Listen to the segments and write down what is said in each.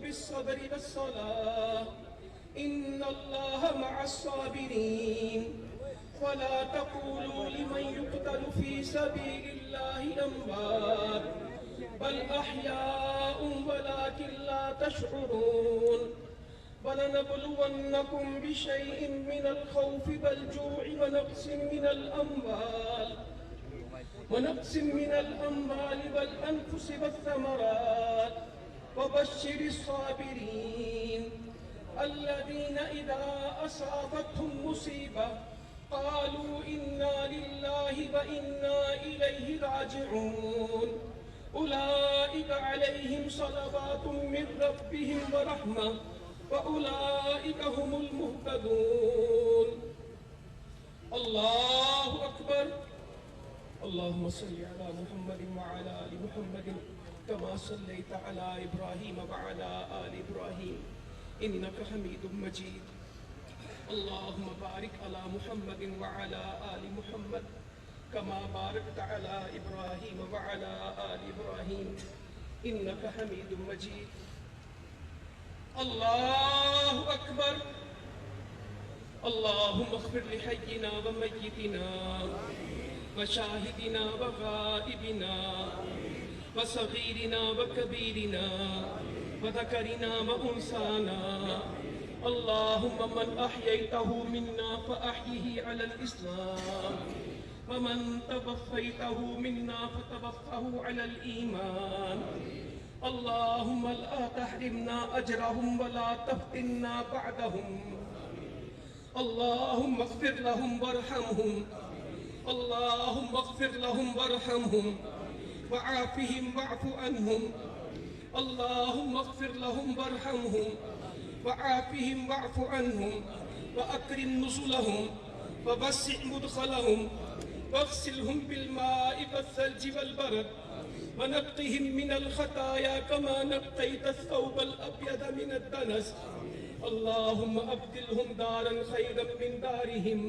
بالصبر والصلاة إن الله مع الصابرين ولا تقولوا لمن يقتل في سبيل الله أموات بل أحياء ولكن لا تشعرون ولنبلونكم بشيء من الخوف والجوع ونقص من الأموال والأنفس والثمرات وبشر الصابرين الذين إذا أصابتهم مصيبة قالوا إنا لله وإنا إليه راجعون أولئك عليهم صلوات من ربهم ورحمة وأولئك هم المهتدون. الله أكبر. اللهم صل على محمد وعلى آل محمد كما صليت على إبراهيم وعلى آل إبراهيم إنك حميد مجيد. اللهم بارك على محمد وعلى آل محمد كما باركت على إبراهيم وعلى آل إبراهيم إنك حميد مجيد. الله أكبر. اللهم اغفر لحينا وميتنا وشاهدنا وغائبنا وصغيرنا وكبيرنا وذكرنا وأنثانا. اللهم من أحييته منا فأحيه على الإسلام ومن توفيته منا فتوفه على الإيمان. اللهم لا تحرمنا أجرهم ولا تفتنا بعدهم. اللهم اغفر لهم وارحمهم. اللهم اغفر لهم وارحمهم وعافهم واعف عنهم. اللهم اغفر لهم وارحمهم وعافهم واعف عنهم وأكرم نزلهم ووسع مدخلهم واغسلهم بالماء والثلج والبرد ونقهم من الخطايا كما نقيت الثوب الأبيض من الدنس. اللهم أبدلهم دارا خيرا من دارهم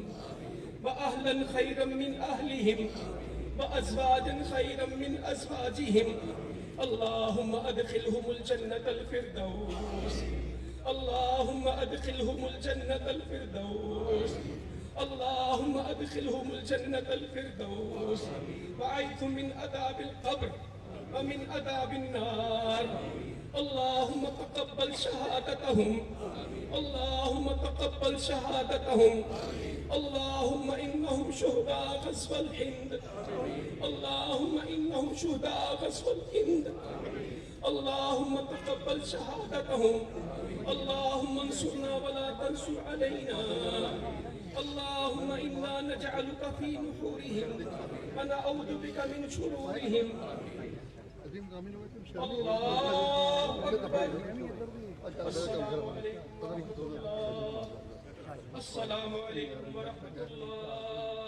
وأهلا خيرا من أهلهم وأزواجا خيرا من أزواجهم. اللهم أدخلهم الجنة الفردوس. اللهم أدخلهم الجنة الفردوس. اللهم أدخلهم الجنة الفردوس وأعذهم من عذاب القبر ومن عذاب النار. اللهم تقبل شهادتهم. اللهم تقبل شهادتهم. اللهم إنهم شهداء غزو الهند. اللهم إنهم شهداء غزو الهند. اللهم تقبل شهادتهم. اللهم انصرنا ولا تنصر علينا. اللهم إنا نجعلك في نحورهم ونعوذ بك من شرورهم. الله أكبر. السلام عليكم ورحمة الله. السلام عليكم ورحمة الله.